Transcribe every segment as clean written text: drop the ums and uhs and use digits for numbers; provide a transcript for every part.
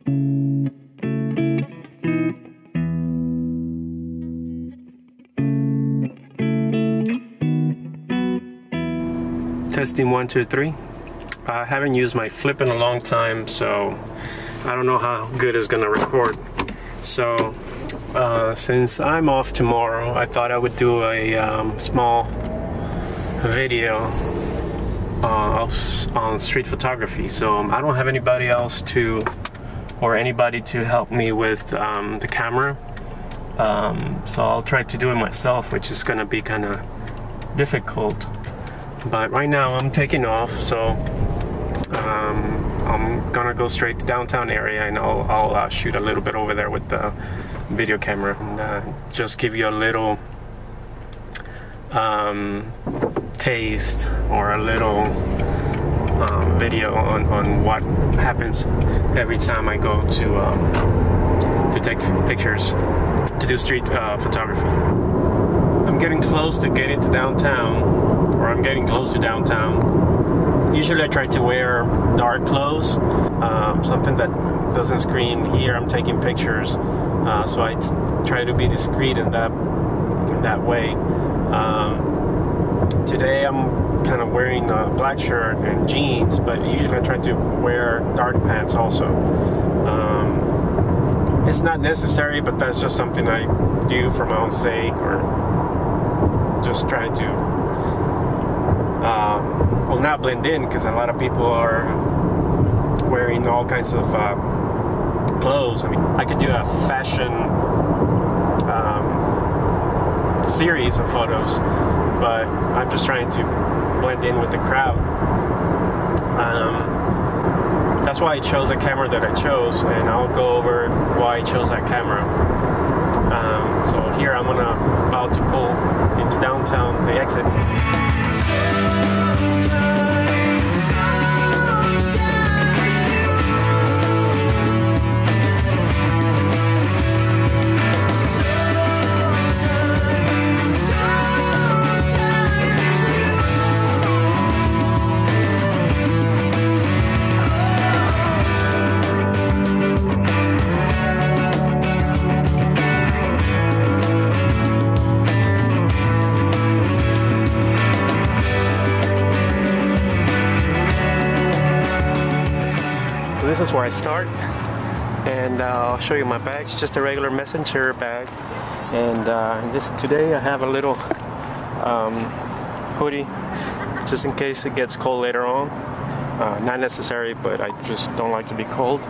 Testing 1, 2, 3. I haven't used my flip in a long time, so I don't know how good it's gonna record. So since I'm off tomorrow, I thought I would do a small video on street photography. So I don't have anybody else anybody to help me with the camera. So I'll try to do it myself, which is gonna be kind of difficult. But right now I'm taking off, so I'm gonna go straight to downtown area, and I'll shoot a little bit over there with the video camera, and just give you a little taste or a little video on what happens every time I go to take pictures, to do street photography. I'm getting close to getting to downtown, or I'm getting close to downtown. Usually I try to wear dark clothes, something that doesn't screen. Here I'm taking pictures, so I try to be discreet in that way. Today I'm kind of wearing a black shirt and jeans, but usually I try to wear dark pants also. It's not necessary, but that's just something I do for my own sake, or just try to well, not blend in, because a lot of people are wearing all kinds of clothes. I mean, I could do a fashion series of photos, but I'm just trying to blend in with the crowd. That's why I chose the camera that I chose, and I'll go over why I chose that camera. So here I'm about to pull into downtown, the exit. This is where I start, and I'll show you my bag. It's just a regular messenger bag, and today I have a little hoodie, just in case it gets cold later on. Not necessary, but I just don't like to be cold.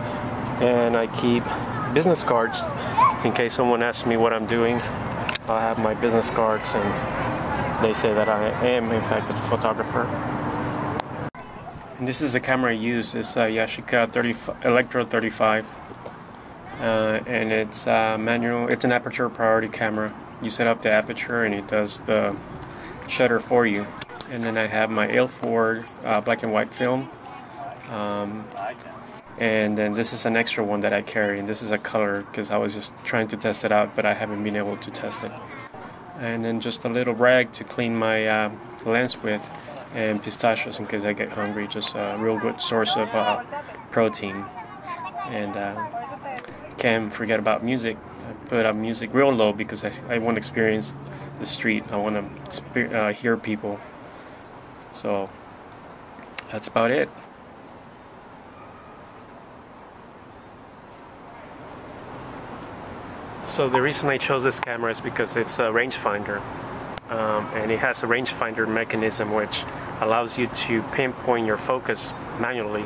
And I keep business cards in case someone asks me what I'm doing. I have my business cards, and they say that I am in fact a photographer. And this is the camera I use. It's a Yashica Electro 35, and it's manual. It's an aperture priority camera. You set up the aperture and it does the shutter for you. And then I have my Ilford black and white film, and then this is an extra one that I carry, and this is a color because I was just trying to test it out, but I haven't been able to test it. And then just a little rag to clean my lens with, and pistachios in case I get hungry. Just a real good source of protein. And can't forget about music. I put up music real low because I want to experience the street. I want to hear people. So that's about it. So the reason I chose this camera is because it's a rangefinder. And it has a rangefinder mechanism which allows you to pinpoint your focus manually.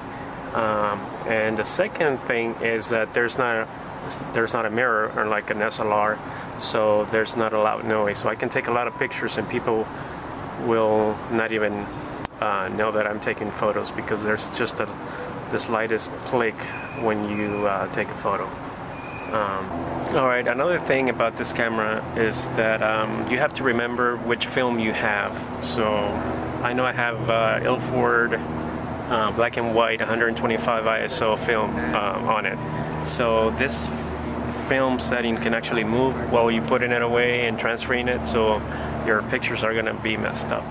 And the second thing is that there's not a mirror or like an SLR, so there's not a loud noise. So I can take a lot of pictures and people will not even know that I'm taking photos, because there's just the slightest click when you take a photo. Alright, another thing about this camera is that you have to remember which film you have. So I know I have Ilford black and white 125 ISO film on it. So this film setting can actually move while you putting it away and transferring it, so your pictures are going to be messed up.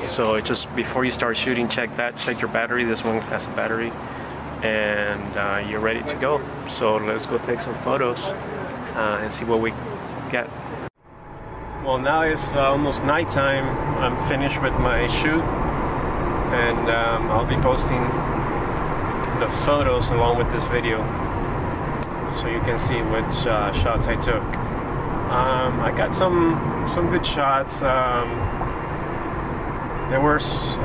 So just before you start shooting, check your battery. This one has a battery. and you're ready to go. So let's go take some photos and see what we get. Well, now it's almost nighttime. I'm finished with my shoot, and I'll be posting the photos along with this video so you can see which shots I took. I got some good shots. There was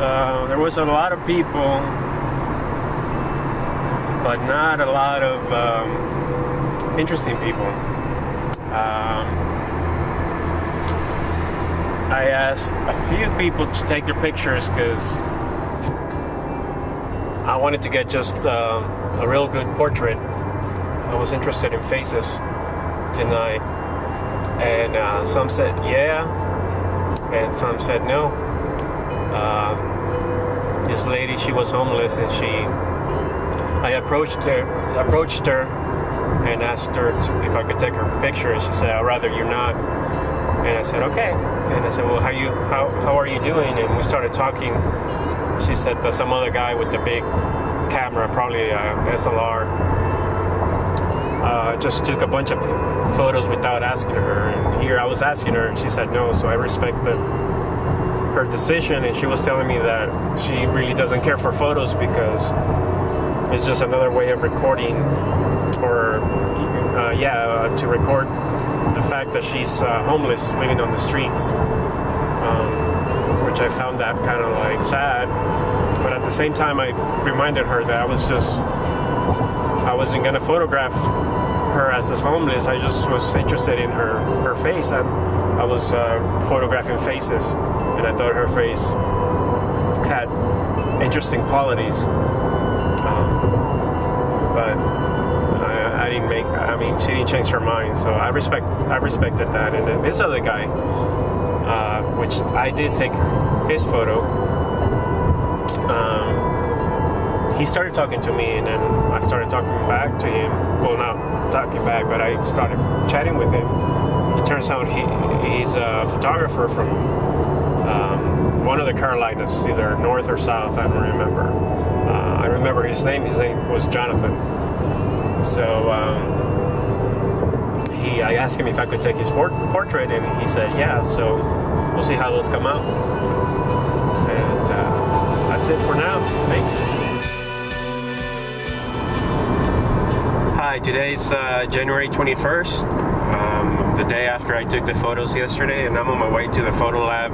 a lot of people, but not a lot of interesting people. I asked a few people to take their pictures because I wanted to get just a real good portrait. I was interested in faces tonight, and some said yeah, and some said no. This lady, she was homeless, and I approached her and asked her if I could take her picture, and she said, "I'd rather you not." And I said, "Okay." And I said, "Well, how are you doing?" And we started talking. She said that some other guy with the big camera, probably SLR, just took a bunch of photos without asking her. And here I was asking her, and she said no. So I respected her decision, and she was telling me that she really doesn't care for photos because it's just another way of recording, or to record the fact that she's homeless, living on the streets, which I found that kind of like sad. But at the same time, I reminded her that I wasn't gonna photograph her as homeless. I just was interested in her face. I was photographing faces, and I thought her face had interesting qualities. But I didn't make. I mean, she didn't change her mind, so I respected that. And then this other guy, which I did take his photo, he started talking to me, and then I started talking back to him. Well, not talking back, but I started chatting with him. It turns out he's a photographer from one of the Carolinas, either north or south, I don't remember. I remember his name was Jonathan. So I asked him if I could take his portrait, and he said yeah. So we'll see how those come out. And that's it for now. Thanks. Hi, today's January 21st, the day after I took the photos yesterday, and I'm on my way to the photo lab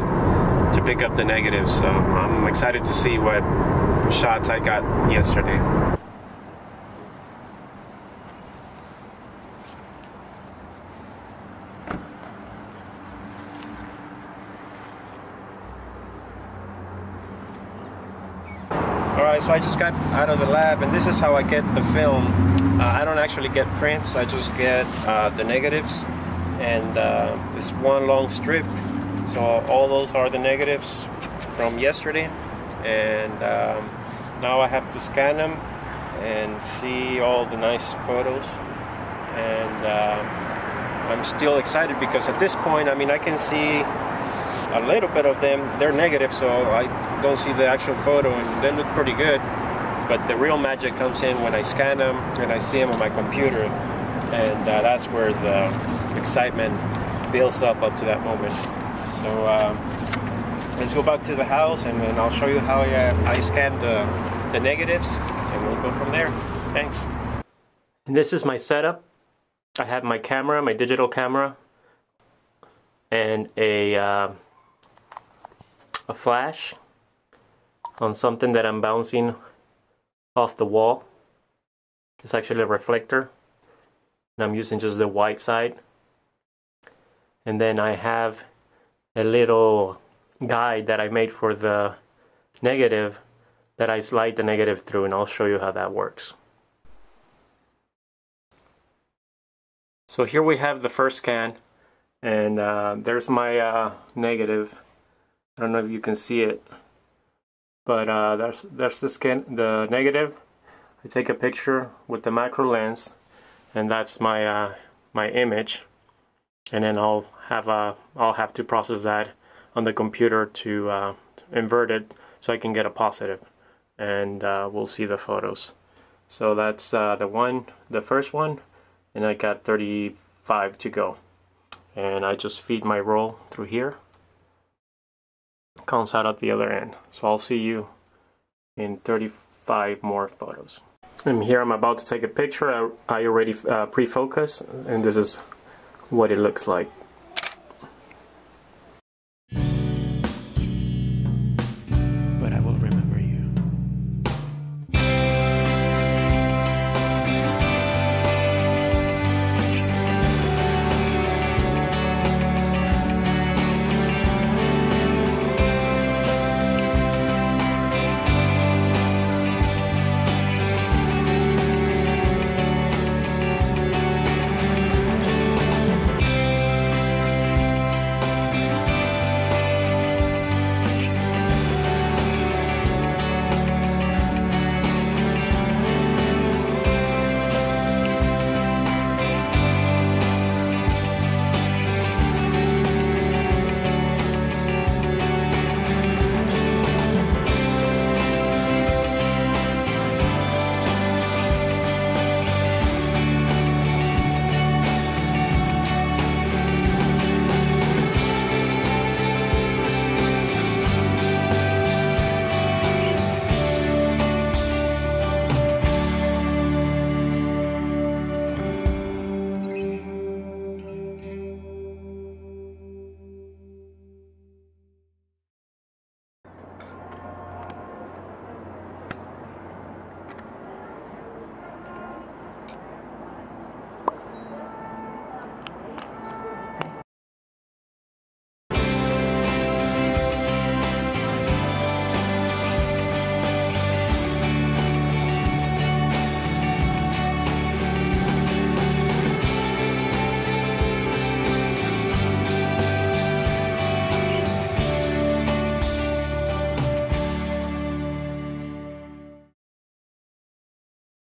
to pick up the negatives. So I'm excited to see what shots I got yesterday. Alright, so I just got out of the lab, and this is how I get the film. I don't actually get prints, I just get the negatives, and it's one long strip. So all those are the negatives from yesterday, and now I have to scan them and see all the nice photos. And I'm still excited because at this point, I mean, I can see a little bit of them. They're negative, so I don't see the actual photo, and they look pretty good. But the real magic comes in when I scan them and I see them on my computer, and that's where the excitement builds up to that moment. So let's go back to the house, and then I'll show you how I scan the negatives, and we'll go from there. Thanks. And this is my setup. I have my camera, my digital camera, and a flash on something that I'm bouncing off the wall. It's actually a reflector, and I'm using just the white side. And then I have a little guide that I made for the negative that I slide the negative through, and I'll show you how that works. So here we have the first scan, and there's my negative. I don't know if you can see it, but there's the negative. I take a picture with the macro lens, and that's my my image, and then I'll have to process that on the computer to invert it so I can get a positive, and we'll see the photos. So that's the first one, and I got 35 to go. And I just feed my roll through here. Comes out at the other end. So I'll see you in 35 more photos. And here I'm about to take a picture. I already pre-focus, and this is what it looks like.